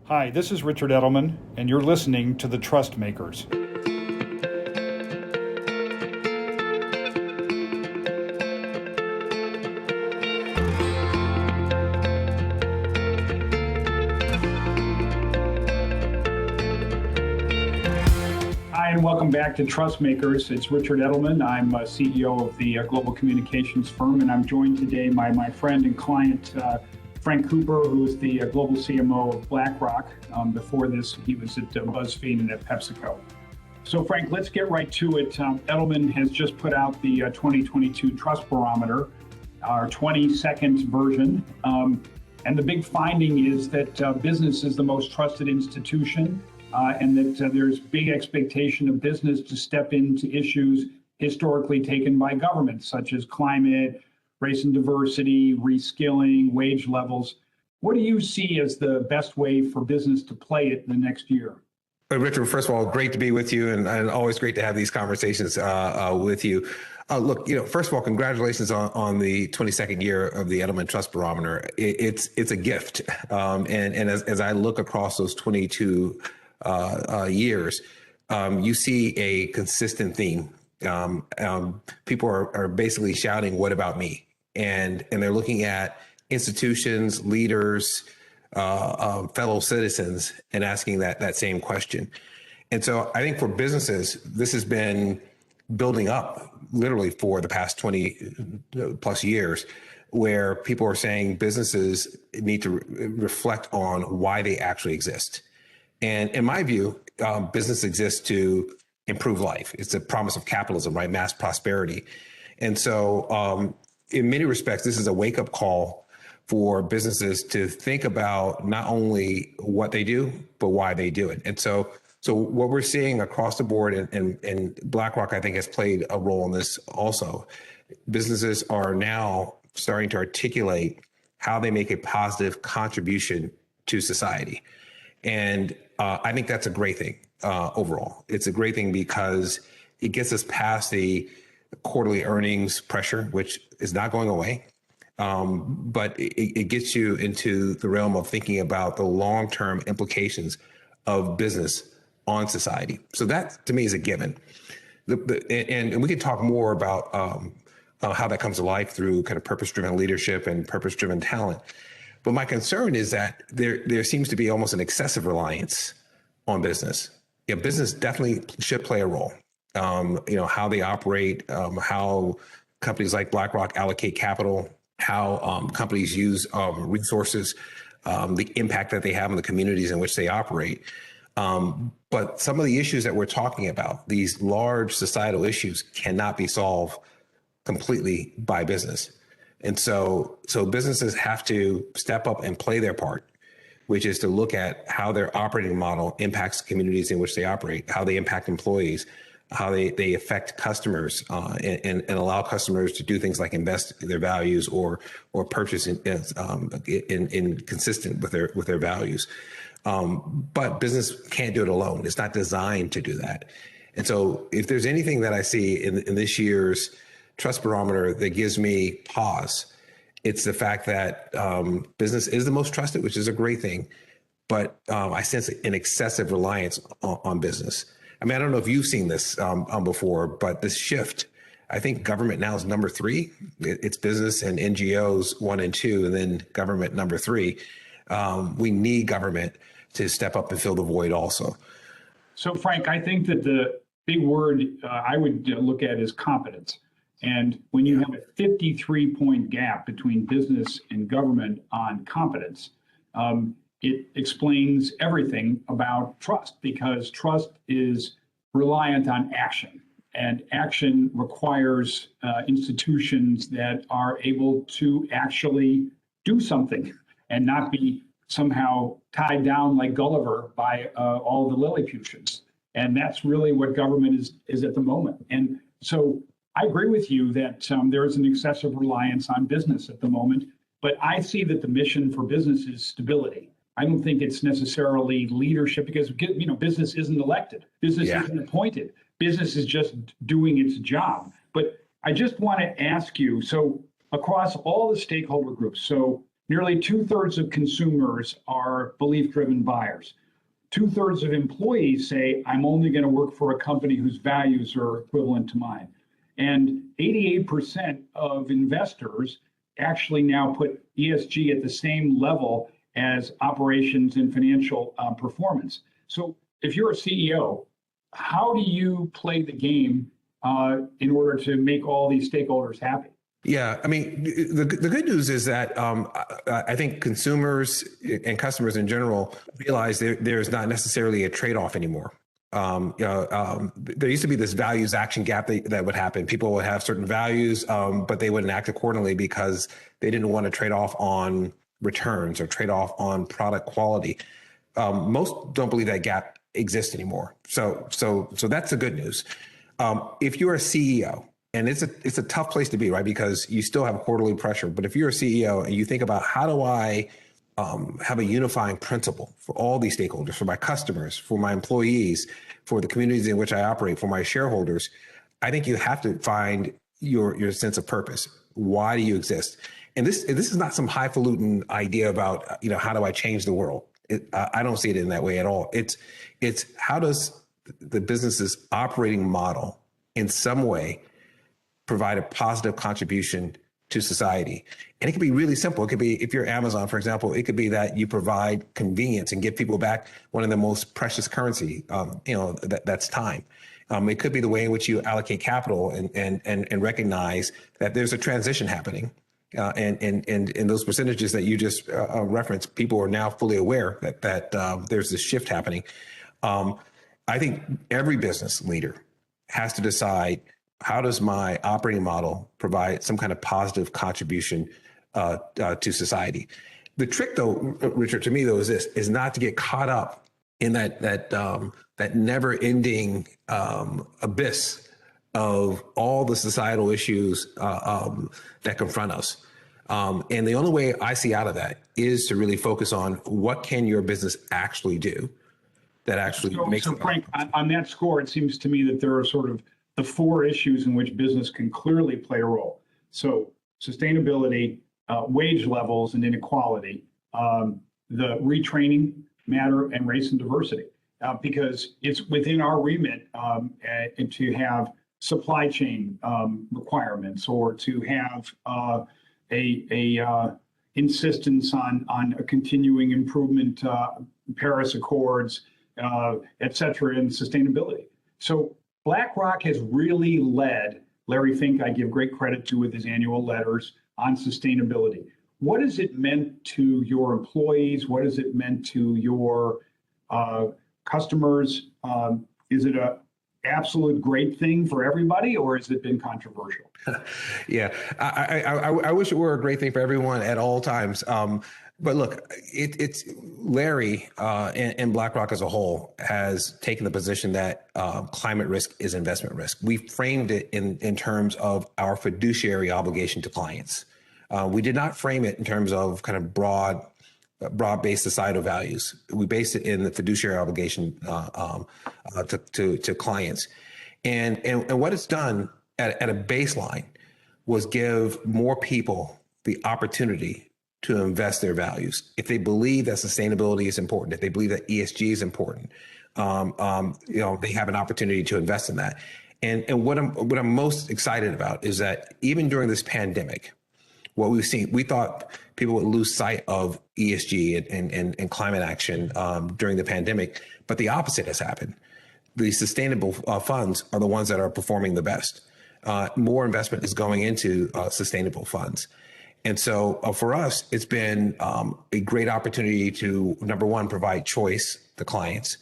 Hi, this is Richard Edelman, and you're listening to The Trust Makers. Hi, and welcome back to Trust Makers. It's Richard Edelman. I'm CEO of the global communications firm, and I'm joined today by my friend and client, Frank Cooper, who is the global CMO of BlackRock. Before this, he was at BuzzFeed and at PepsiCo. So Frank, let's get right to it. Edelman has just put out the 2022 Trust Barometer, our 22nd version. And the big finding is that business is the most trusted institution, and that there's big expectation of business to step into issues historically taken by governments, such as climate, race and diversity, reskilling, wage levels. What do you see as the best way for business to play it in the next year? Richard, first of all, great to be with you, and always great to have these conversations with you. Look, first of all, congratulations on the 22nd year of the Edelman Trust Barometer. It's a gift, and as I look across those 22 years, you see a consistent theme. People are basically shouting, "What about me?" And they're looking at institutions, leaders, fellow citizens, and asking that same question. And so I think for businesses, this has been building up literally for the past 20 plus years, where people are saying businesses need to reflect on why they actually exist. And in my view, business exists to improve life. It's a promise of capitalism, right? Mass prosperity. And so in many respects, this is a wake-up call for businesses to think about not only what they do, but why they do it. And so what we're seeing across the board, and BlackRock, I think, has played a role in this also. Businesses are now starting to articulate how they make a positive contribution to society. And I think that's a great thing overall. It's a great thing because it gets us past the quarterly earnings pressure, which is not going away. But it gets you into the realm of thinking about the long-term implications of business on society. So that, to me, is a given. And we can talk more about how that comes to life through kind of purpose-driven leadership and purpose-driven talent. But my concern is that there seems to be almost an excessive reliance on business. Business definitely should play a role. How they operate, how companies like BlackRock allocate capital, how companies use resources, the impact that they have on the communities in which they operate. But some of the issues that we're talking about, these large societal issues, cannot be solved completely by business. And so businesses have to step up and play their part, which is to look at how their operating model impacts communities in which they operate, how they impact employees, how they affect customers, and allow customers to do things like invest their values or purchase in consistent with their values. But business can't do it alone. It's not designed to do that. And so if there's anything that I see in this year's Trust Barometer that gives me pause, it's the fact that business is the most trusted, which is a great thing. But I sense an excessive reliance on business. I mean, I don't know if you've seen this before, but this shift, I think government now is number 3. It's business and NGOs 1 and 2, and then government number 3. We need government to step up and fill the void also. So Frank, I think that the big word I would look at is competence. And when you have a 53-point gap between business and government on competence, it explains everything about trust, because trust is reliant on action. And action requires institutions that are able to actually do something and not be somehow tied down like Gulliver by all the Lilliputians. And that's really what government is at the moment. And so I agree with you that there is an excessive reliance on business at the moment, but I see that the mission for business is stability. I don't think it's necessarily leadership, because business isn't elected, business isn't appointed, business is just doing its job. But I just want to ask you, so across all the stakeholder groups, so Nearly 2/3 of consumers are belief-driven buyers. 2/3 of employees say, I'm only going to work for a company whose values are equivalent to mine. And 88% of investors actually now put ESG at the same level as operations and financial performance. So if you're a CEO, how do you play the game in order to make all these stakeholders happy? Yeah, I mean, the good news is that I think consumers and customers in general realize there's not necessarily a trade-off anymore. There used to be this values action gap that would happen. People would have certain values, but they wouldn't act accordingly because they didn't want to trade off on returns or trade off on product quality. Most don't believe that gap exists anymore. So that's the good news. If you're a CEO, and it's a tough place to be, right? Because you still have quarterly pressure. But if you're a CEO and you think about how do I have a unifying principle for all these stakeholders, for my customers, for my employees, for the communities in which I operate, for my shareholders, I think you have to find your sense of purpose. Why do you exist? And this is not some highfalutin idea about, how do I change the world? I don't see it in that way at all. It's how does the business's operating model in some way provide a positive contribution to society. And it can be really simple. It could be, if you're Amazon, for example, it could be that you provide convenience and give people back one of the most precious currency, that's time. It could be the way in which you allocate capital and recognize that there's a transition happening. And those percentages that you just referenced, people are now fully aware that there's this shift happening. I think every business leader has to decide, how does my operating model provide some kind of positive contribution to society? The trick, though, Richard, to me, though, is not to get caught up in that never-ending abyss of all the societal issues that confront us. And the only way I see out of that is to really focus on what can your business actually do that actually makes. So Frank, on that score, it seems to me that there are sort of the four issues in which business can clearly play a role. So sustainability, wage levels and inequality, the retraining matter, and race and diversity, because it's within our remit to have supply chain requirements, or to have a insistence on a continuing improvement, Paris Accords, et cetera, in sustainability. So BlackRock has really led. Larry Fink, I give great credit to with his annual letters on sustainability. What has it meant to your employees? What has it meant to your customers? Is it an absolute great thing for everybody, or has it been controversial? Yeah, I wish it were a great thing for everyone at all times. But look, it's Larry and BlackRock as a whole has taken the position that climate risk is investment risk. We framed it in terms of our fiduciary obligation to clients. We did not frame it in terms of kind of broad-based societal values. We based it in the fiduciary obligation to clients. And what it's done at a baseline was give more people the opportunity to invest their values. If they believe that sustainability is important, if they believe that ESG is important, they have an opportunity to invest in that. And what I'm most excited about is that even during this pandemic, what we've seen, we thought people would lose sight of ESG and climate action during the pandemic, but the opposite has happened. The sustainable funds are the ones that are performing the best. More investment is going into sustainable funds. And so for us, it's been a great opportunity to, number one, provide choice to clients.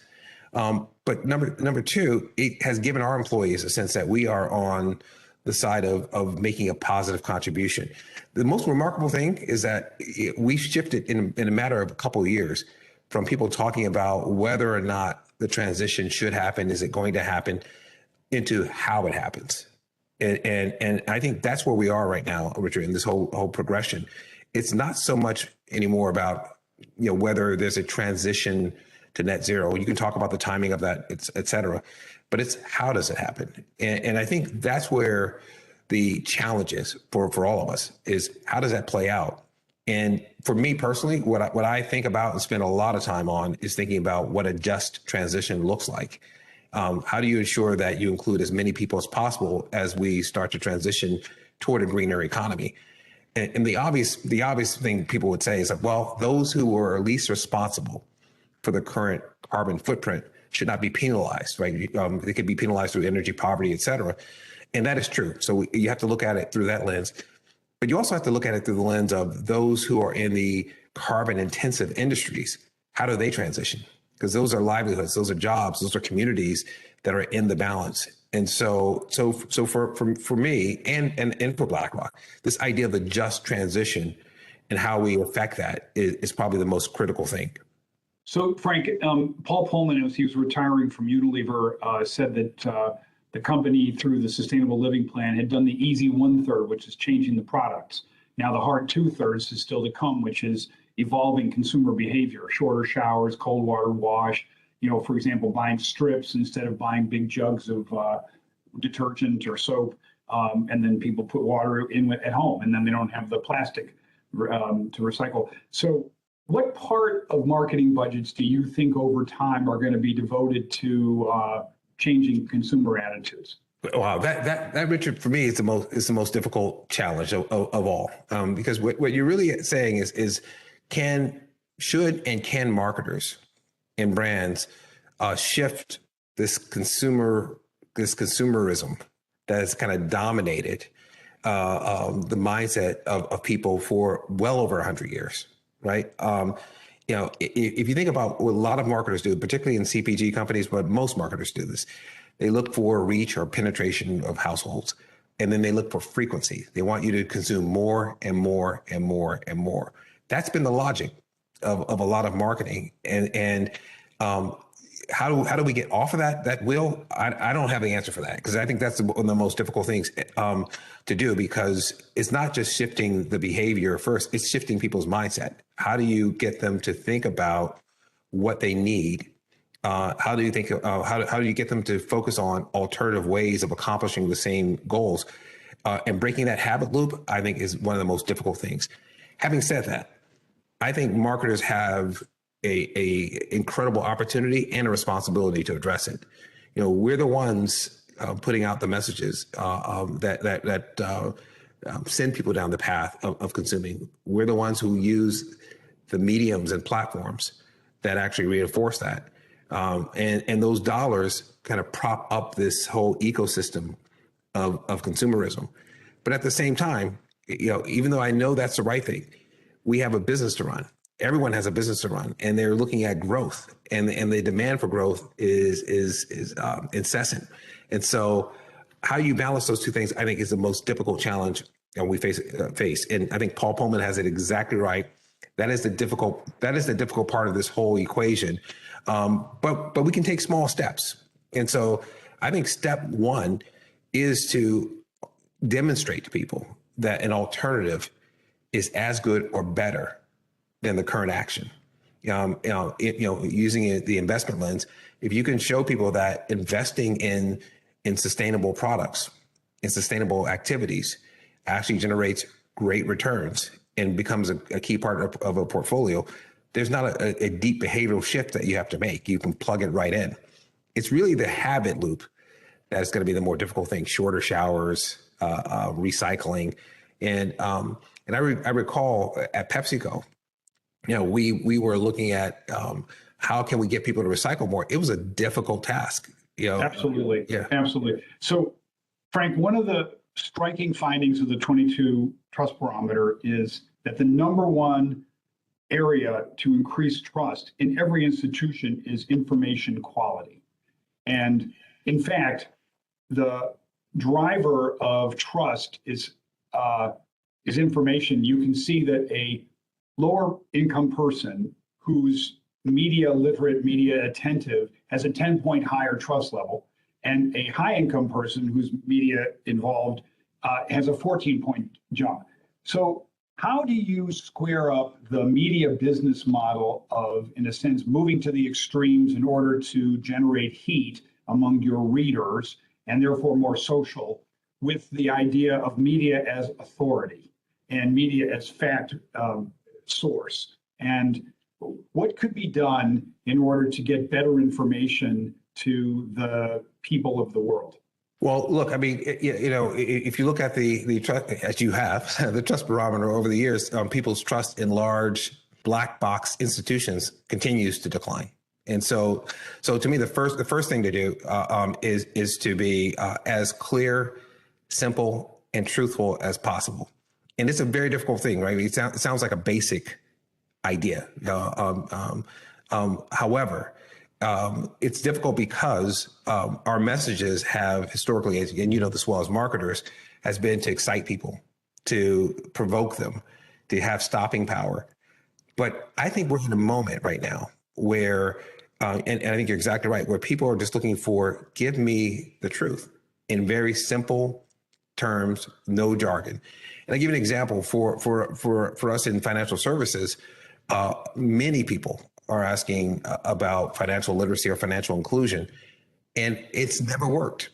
But number two, it has given our employees a sense that we are on the side of making a positive contribution. The most remarkable thing is that we shifted in a matter of a couple of years from people talking about whether or not the transition should happen, is it going to happen, into how it happens. And I think that's where we are right now, Richard, in this whole progression. It's not so much anymore about whether there's a transition to net zero. You can talk about the timing of that, et cetera, but it's how does it happen? And I think that's where the challenge is for all of us, is how does that play out? And for me personally, what I think about and spend a lot of time on is thinking about what a just transition looks like. How do you ensure that you include as many people as possible as we start to transition toward a greener economy? And the obvious thing people would say is that, well, those who are least responsible for the current carbon footprint should not be penalized, right? They could be penalized through energy poverty, et cetera. And that is true. So you have to look at it through that lens. But you also have to look at it through the lens of those who are in the carbon intensive industries. How do they transition? Because those are livelihoods, those are jobs, those are communities that are in the balance. And so for me and for BlackRock, this idea of a just transition and how we affect that is probably the most critical thing. So, Frank, Paul Pullman, as he was retiring from Unilever, said that the company, through the Sustainable Living Plan, had done the easy 1/3, which is changing the products. Now, the hard 2/3 is still to come, which is evolving consumer behavior, shorter showers, cold water wash, for example, buying strips instead of buying big jugs of detergent or soap. And then people put water in at home, and then they don't have the plastic to recycle. So what part of marketing budgets do you think over time are going to be devoted to changing consumer attitudes? Wow, that Richard, for me, is the most difficult challenge of all, because what you're really saying is should and can marketers and brands shift this consumerism that has kind of dominated the mindset of people for well over 100 years, right? If you think about what a lot of marketers do, particularly in CPG companies, but most marketers do this, they look for reach or penetration of households, and then they look for frequency. They want you to consume more and more and more and more. That's been the logic of a lot of marketing. And how do we get off of that wheel? I don't have the answer for that, because I think that's one of the most difficult things to do, because it's not just shifting the behavior first, it's shifting people's mindset. How do you get them to think about what they need? How do you think? How do you get them to focus on alternative ways of accomplishing the same goals? And breaking that habit loop, I think, is one of the most difficult things. Having said that, I think marketers have a incredible opportunity and a responsibility to address it. We're the ones putting out the messages that send people down the path of consuming. We're the ones who use the mediums and platforms that actually reinforce that. And those dollars kind of prop up this whole ecosystem of consumerism. But at the same time, even though I know that's the right thing, we have a business to run. Everyone has a business to run, and they're looking at growth, and the demand for growth is incessant. And so, how you balance those two things, I think, is the most difficult challenge we face. And I think Paul Pullman has it exactly right. That is the difficult part of this whole equation. But we can take small steps. And so, I think step one is to demonstrate to people that an alternative is as good or better than the current action. Using the investment lens, if you can show people that investing in sustainable products and sustainable activities actually generates great returns and becomes a key part of a portfolio, there's not a deep behavioral shift that you have to make. You can plug it right in. It's really the habit loop that is going to be the more difficult thing. Shorter showers, recycling, and I recall at PepsiCo, we were looking at how can we get people to recycle more. It was a difficult task. Absolutely. Yeah. Absolutely. So, Frank, one of the striking findings of the 22 Trust Barometer is that the number one area to increase trust in every institution is information quality. And in fact, the driver of trust is information. You can see that a lower income person who's media literate, media attentive has a 10-point higher trust level, and a high income person who's media involved has a 14-point jump. So how do you square up the media business model of, in a sense, moving to the extremes in order to generate heat among your readers and therefore more social, with the idea of media as authority? and media as fact source. And what could be done in order to get better information to the people of the world? Well, look, I mean, if you look at the trust, as you have, the trust barometer over the years, people's trust in large black box institutions continues to decline. And so to me, the first thing to do is to be as clear, simple, and truthful as possible. And it's a very difficult thing, right? It sounds like a basic idea. However, it's difficult because our messages have historically, and you know this well as marketers, has been to excite people, to provoke them, to have stopping power. But I think we're in a moment right now where, and I think you're exactly right, where people are just looking for, give me the truth in very simple terms, no jargon. And I give you an example for us in financial services. Many people are asking about financial literacy or financial inclusion, and it's never worked.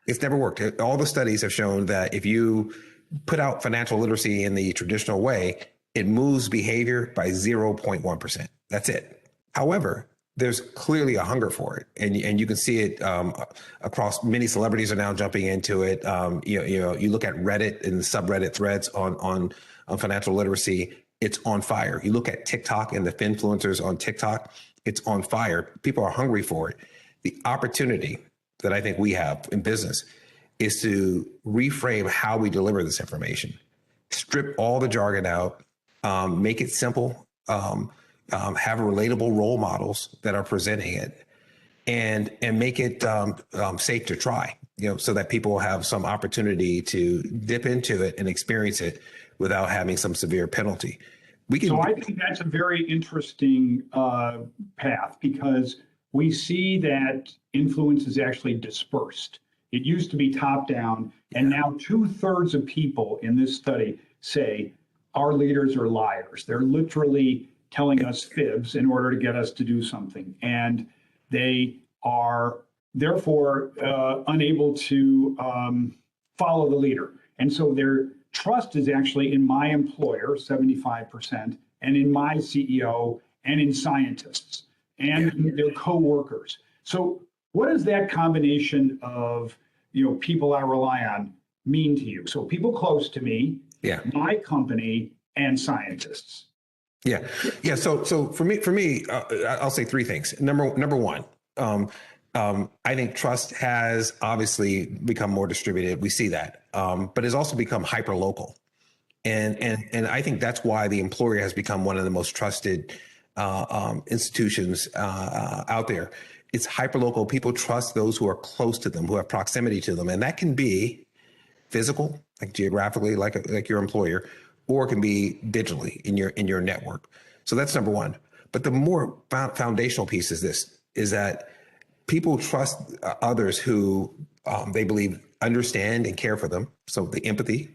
It's never worked. All the studies have shown that if you put out financial literacy in the traditional way, it moves behavior by 0.1%. That's it. However, there's clearly a hunger for it, and you can see it across. Many celebrities are now jumping into it. You look at Reddit and the subreddit threads on financial literacy. It's on fire. You look at TikTok and the influencers on TikTok, it's on fire. People are hungry for it. The opportunity that I think we have in business is to reframe how we deliver this information, strip all the jargon out, make it simple, have relatable role models that are presenting it, and make it safe to try, so that people have some opportunity to dip into it and experience it without having some severe penalty. So I think that's a very interesting path, because we see that influence is actually dispersed. It used to be top down, and now 2/3 of people in this study say our leaders are liars. They're literally telling us fibs in order to get us to do something. And they are therefore unable to follow the leader. And so their trust is actually in my employer, 75%, and in my CEO, and in scientists, and their co-workers. So what does that combination of people I rely on mean to you? So people close to me, my company, and scientists. Yeah. So for me, I'll say three things. Number one, I think trust has obviously become more distributed. We see that, but it's also become hyper local, and I think that's why the employer has become one of the most trusted institutions out there. It's hyper local. People trust those who are close to them, who have proximity to them, and that can be physical, like geographically, like your employer, or it can be digitally in your network. So that's number one. But the more foundational piece is that people trust others who they believe understand and care for them. So the empathy,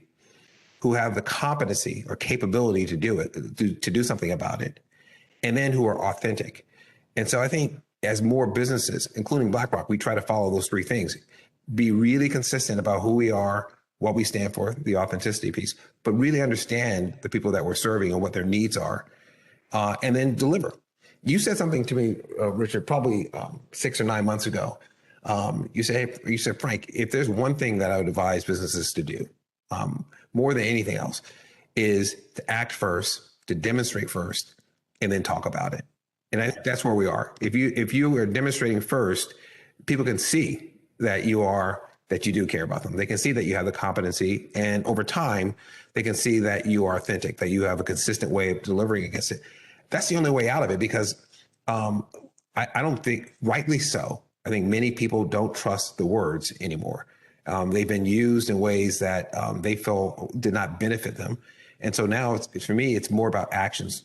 who have the competency or capability to do it, to do something about it, and then who are authentic. And so I think as more businesses, including BlackRock, we try to follow those three things. Be really consistent about who we are, what we stand for, the authenticity piece, but really understand the people that we're serving and what their needs are, and then deliver. You said something to me, Richard, probably 6 or 9 months ago. You said, Frank, if there's one thing that I would advise businesses to do, more than anything else, is to act first, to demonstrate first, and then talk about it. And I think that's where we are. If you are demonstrating first, people can see that you do care about them. They can see that you have the competency, and over time, they can see that you are authentic, that you have a consistent way of delivering against it. That's the only way out of it, because I don't think, rightly so, I think many people don't trust the words anymore. They've been used in ways that they feel did not benefit them. And so now, for me, it's more about actions.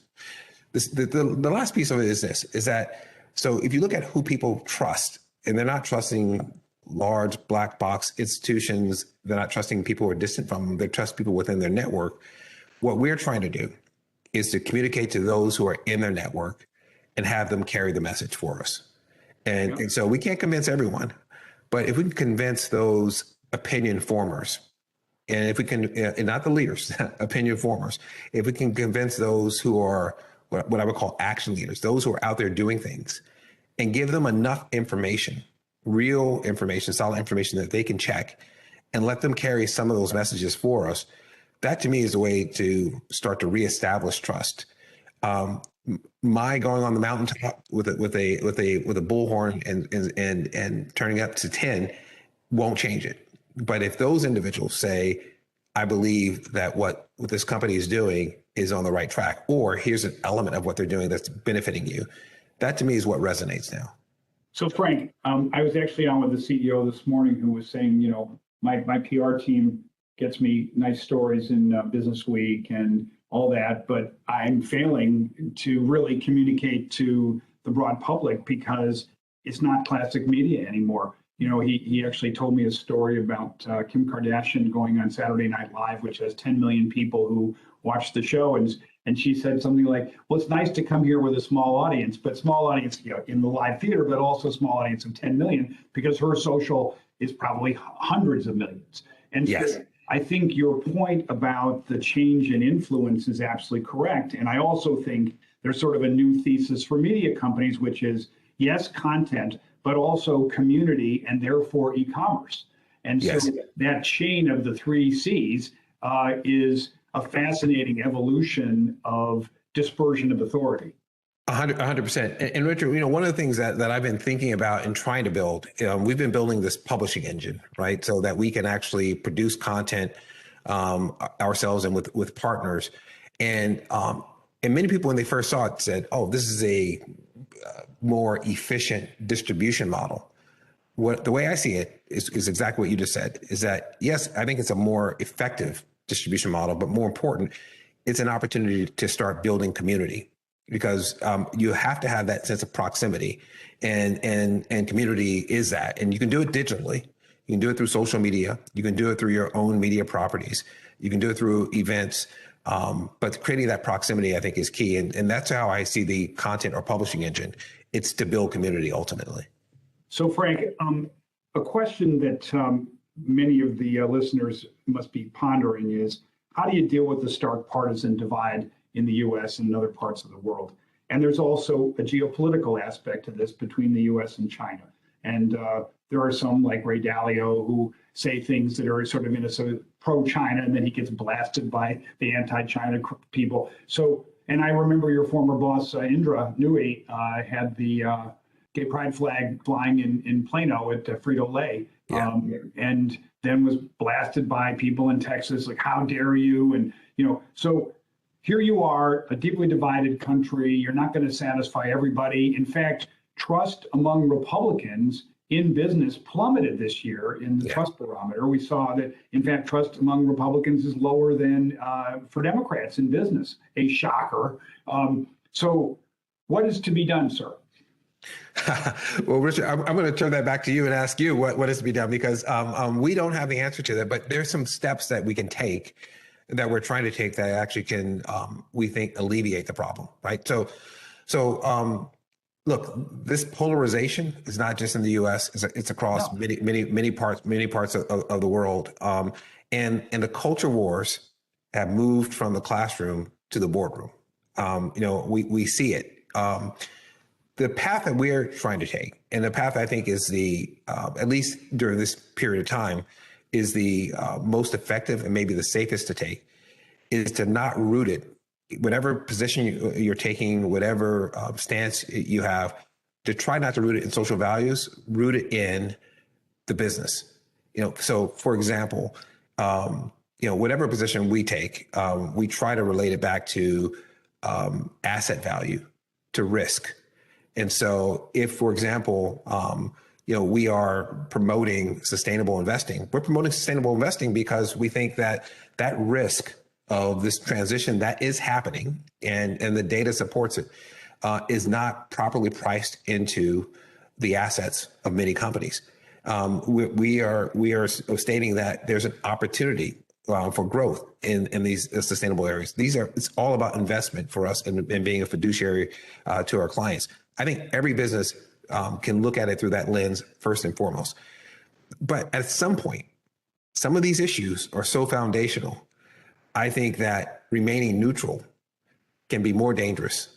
The last piece of it is that, so if you look at who people trust, and they're not trusting large black box institutions, they're not trusting people who are distant from them, they trust people within their network. What we're trying to do is to communicate to those who are in their network and have them carry the message for us. And so we can't convince everyone, but if we can convince those opinion formers and if we can, and not the leaders, opinion formers, if we can convince those who are what I would call action leaders, those who are out there doing things, and give them enough information, real information, solid information that they can check, and let them carry some of those messages for us, that to me is the way to start to reestablish trust. My going on the mountaintop with a bullhorn and turning up to 10 won't change it. But if those individuals say, I believe that what this company is doing is on the right track, or here's an element of what they're doing that's benefiting you, that to me is what resonates now. So Frank, I was actually on with the CEO this morning who was saying, you know, my PR team gets me nice stories in Business Week and all that, but I'm failing to really communicate to the broad public because it's not classic media anymore. You know, he actually told me a story about Kim Kardashian going on Saturday Night Live, which has 10 million people who watch the show. And she said something like, well, it's nice to come here with a small audience, but small audience, you know, in the live theater, but also small audience of 10 million, because her social is probably hundreds of millions. And yes. So I think your point about the change in influence is absolutely correct. And I also think there's sort of a new thesis for media companies, which is, yes, content, but also community and therefore e-commerce. And so yes. that chain of the 3 C's is a fascinating evolution of dispersion of authority. 100%. And Richard, you know, one of the things that I've been thinking about and trying to build, we've been building this publishing engine, right? So that we can actually produce content ourselves and with partners. And many people, when they first saw it, said, oh, this is a more efficient distribution model. The way I see it is exactly what you just said, is that, yes, I think it's a more effective distribution model, but more important, it's an opportunity to start building community, because you have to have that sense of proximity, and community is that. And you can do it digitally. You can do it through social media. You can do it through your own media properties. You can do it through events. But creating that proximity, I think, is key. And that's how I see the content or publishing engine. It's to build community ultimately. So Frank, a question that many of the listeners must be pondering is, how do you deal with the stark partisan divide in the U.S. and in other parts of the world? And there's also a geopolitical aspect to this between the U.S. and China. And there are some like Ray Dalio who say things that are sort of innocent, pro-China, and then he gets blasted by the anti-China people. So, and I remember your former boss, Indra Nooyi, had the gay pride flag flying in Plano at Frito-Lay, and then was blasted by people in Texas, like, how dare you? And, you know, so here you are, a deeply divided country. You're not going to satisfy everybody. In fact, trust among Republicans in business plummeted this year in the Trust Barometer. We saw that, in fact, trust among Republicans is lower than for Democrats in business, a shocker. So what is to be done, sir? Well, Richard, I'm going to turn that back to you and ask you what is to be done, because we don't have the answer to that, but there's some steps that we can take, that we're trying to take, that actually can, we think, alleviate the problem, right? So look, this polarization is not just in the U.S. It's across many parts of the world, and the culture wars have moved from the classroom to the boardroom. We see it. The path that we're trying to take, and the path I think is the, at least during this period of time, is the most effective and maybe the safest to take, is to not root it, whatever position you're taking, whatever stance you have, to try not to root it in social values, root it in the business. So for example, whatever position we take, we try to relate it back to asset value, to risk. And so if, for example, we are promoting sustainable investing, we're promoting sustainable investing because we think that that risk of this transition that is happening, and the data supports it, is not properly priced into the assets of many companies. We are stating that there's an opportunity for growth in these sustainable areas. It's all about investment for us and being a fiduciary to our clients. I think every business can look at it through that lens first and foremost. But at some point, some of these issues are so foundational. I think that remaining neutral can be more dangerous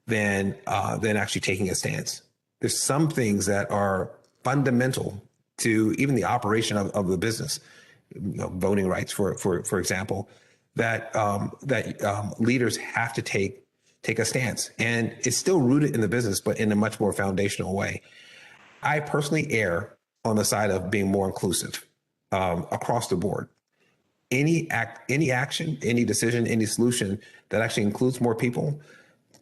than actually taking a stance. There's some things that are fundamental to even the operation of the business, voting rights, for example, that leaders have to take a stance, and it's still rooted in the business, but in a much more foundational way. I personally err on the side of being more inclusive across the board. Any action, any decision, any solution that actually includes more people,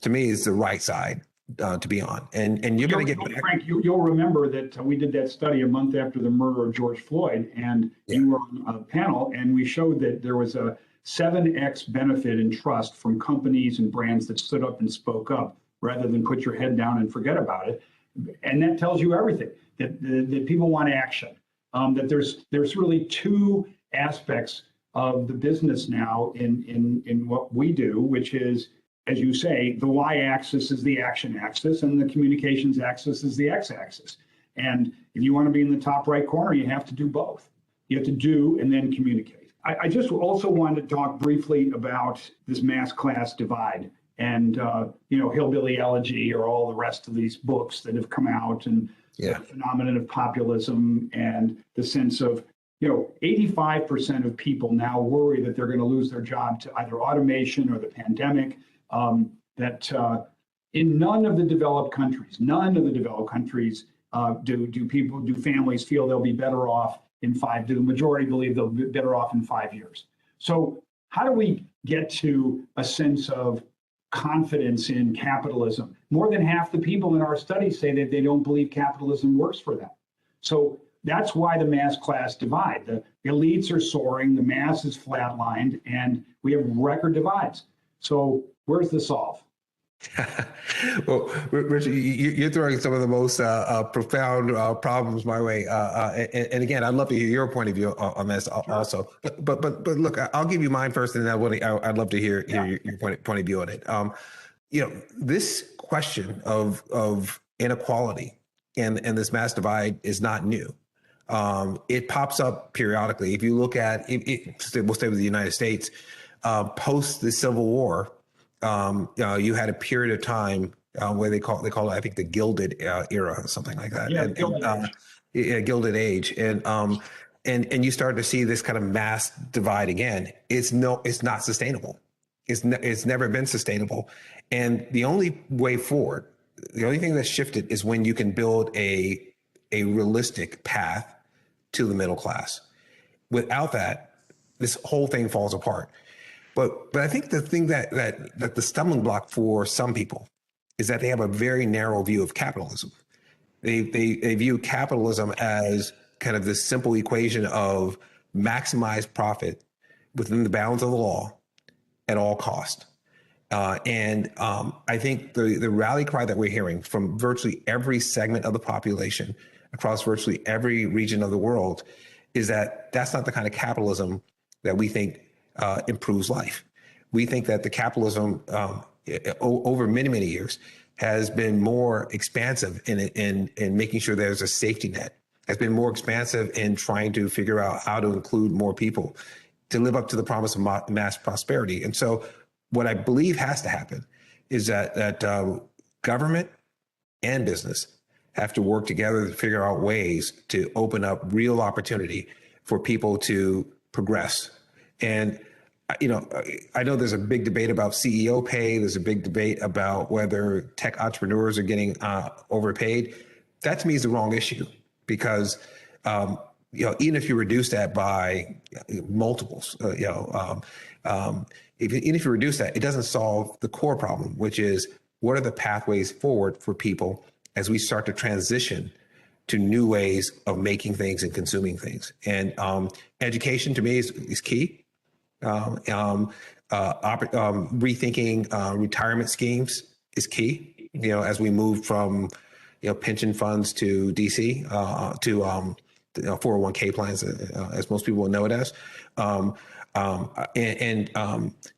to me, is the right side to be on. And you're going to get back. Frank, you'll remember that we did that study a month after the murder of George Floyd, and you were on a panel, and we showed that there was a 7x benefit in trust from companies and brands that stood up and spoke up rather than put your head down and forget about it. And that tells you everything, that people want action, that there's really two aspects of the business now in what we do, which is, as you say, the y-axis is the action axis and the communications axis is the x-axis. And if you want to be in the top right corner, you have to do both. You have to do and then communicate. I just also wanted to talk briefly about this mass class divide and, Hillbilly Elegy or all the rest of these books that have come out, and the phenomenon of populism and the sense of, 85% of people now worry that they're going to lose their job to either automation or the pandemic. That in none of the developed countries, do families feel they'll be better off in 5? Do the majority believe they'll be better off in 5 years? So how do we get to a sense of confidence in capitalism? More than half the people in our studies say that they don't believe capitalism works for them. So that's why the mass class divide. The elites are soaring, the mass is flatlined, and we have record divides. So where's the solve? Well, Richard, you're throwing some of the most profound problems my way. And again, I'd love to hear your point of view on this also. But look, I'll give you mine first, and then I'd love to hear your point of view on it. This question of inequality and this mass divide is not new. It pops up periodically. If you look at, we'll stay with the United States, post the Civil War. You had a period of time where they call it, I think, the Gilded Era or something like that. Gilded Age, and you start to see this kind of mass divide again. It's not sustainable. It's never been sustainable, and the only way forward, the only thing that's shifted is when you can build a realistic path to the middle class. Without that, this whole thing falls apart. But I think the thing that the stumbling block for some people is that they have a very narrow view of capitalism. They view capitalism as kind of this simple equation of maximize profit within the bounds of the law at all cost. And I think the rally cry that we're hearing from virtually every segment of the population across virtually every region of the world is that that's not the kind of capitalism that we think improves life. We think that the capitalism over many, many years has been more expansive in making sure there's a safety net, has been more expansive in trying to figure out how to include more people to live up to the promise of mass prosperity. And so what I believe has to happen is that government and business have to work together to figure out ways to open up real opportunity for people to progress. And, I know there's a big debate about CEO pay. There's a big debate about whether tech entrepreneurs are getting overpaid. That to me is the wrong issue because, even if you reduce that by multiples, even if you reduce that, it doesn't solve the core problem, which is what are the pathways forward for people as we start to transition to new ways of making things and consuming things. And education to me is key. Rethinking retirement schemes is key. As we move from pension funds to DC to 401k plans, as most people will know it as, and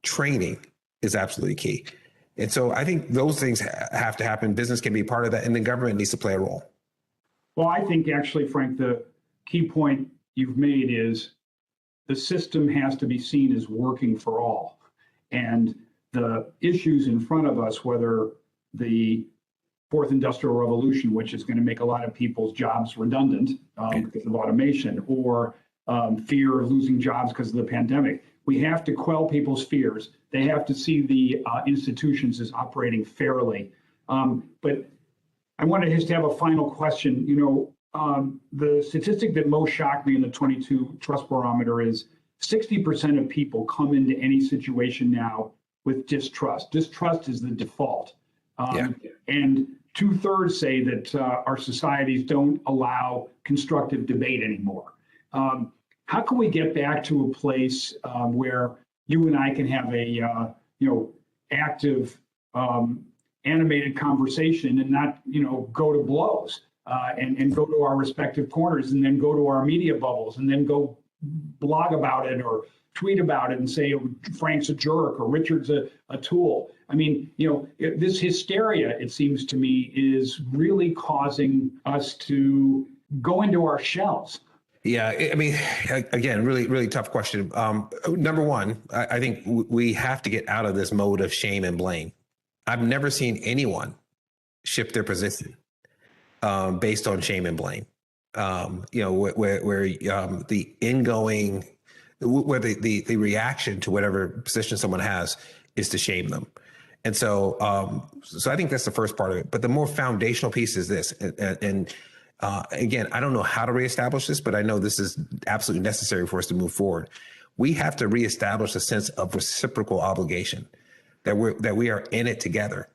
training is absolutely key. And so I think those things have to happen. Business can be a part of that, and the government needs to play a role. Well, I think actually, Frank, the key point you've made is the system has to be seen as working for all. And the issues in front of us, whether the fourth industrial revolution, which is going to make a lot of people's jobs redundant because of automation, or fear of losing jobs because of the pandemic, we have to quell people's fears. They have to see the institutions as operating fairly. But I want to just have a final question. The statistic that most shocked me in the 22 Trust Barometer is 60% of people come into any situation now with distrust. Distrust is the default. And 2/3 say that our societies don't allow constructive debate anymore. How can we get back to a place where you and I can have a active, animated conversation and not go to blows and go to our respective corners and then go to our media bubbles and then go blog about it or tweet about it and say Frank's a jerk or Richard's a tool. I mean, this hysteria, it seems to me, is really causing us to go into our shells. Yeah, I mean, again, really, really tough question. Number one, I think we have to get out of this mode of shame and blame. I've never seen anyone shift their position based on shame and blame. Where the ingoing, where the reaction to whatever position someone has is to shame them. And so I think that's the first part of it. But the more foundational piece is this, and again, I don't know how to reestablish this, but I know this is absolutely necessary for us to move forward. We have to reestablish a sense of reciprocal obligation, that we are in it together,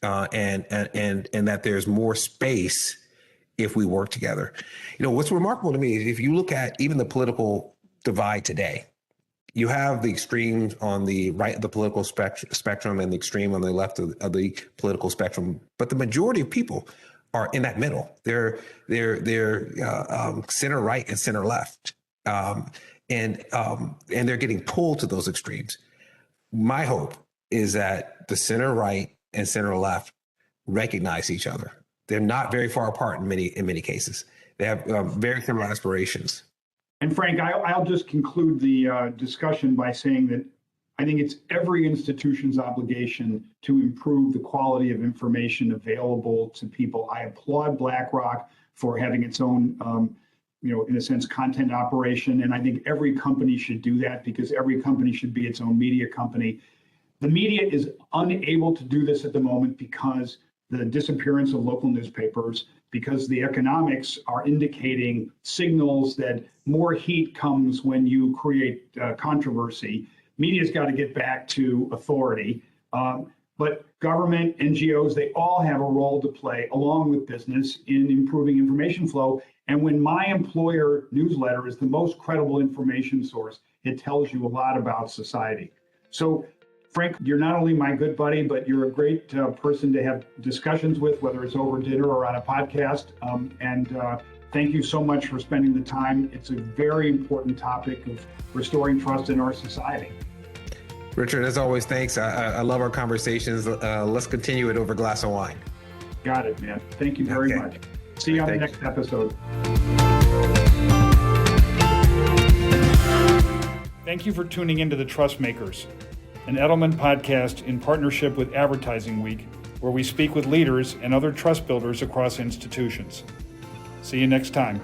and that there's more space if we work together. What's remarkable to me is if you look at even the political divide today, you have the extremes on the right of the political spectrum and the extreme on the left of the political spectrum, but the majority of people are in that middle. They're center right and center left, and they're getting pulled to those extremes. My hope is that the center right and center left recognize each other. They're not very far apart in many cases. They have very similar aspirations. And Frank, I'll just conclude the discussion by saying that I think it's every institution's obligation to improve the quality of information available to people. I applaud BlackRock for having its own, in a sense, content operation. And I think every company should do that because every company should be its own media company. The media is unable to do this at the moment because the disappearance of local newspapers, because the economics are indicating signals that more heat comes when you create controversy. Media's got to get back to authority, but government, NGOs, they all have a role to play along with business in improving information flow. And when my employer newsletter is the most credible information source, it tells you a lot about society. So Frank, you're not only my good buddy, but you're a great person to have discussions with, whether it's over dinner or on a podcast. And thank you so much for spending the time. It's a very important topic of restoring trust in our society. Richard, as always, thanks. I love our conversations. Let's continue it over a glass of wine. Got it, man. Thank you very much. See you on the next episode. Thank you for tuning into the Trust Makers, an Edelman podcast in partnership with Advertising Week, where we speak with leaders and other trust builders across institutions. See you next time.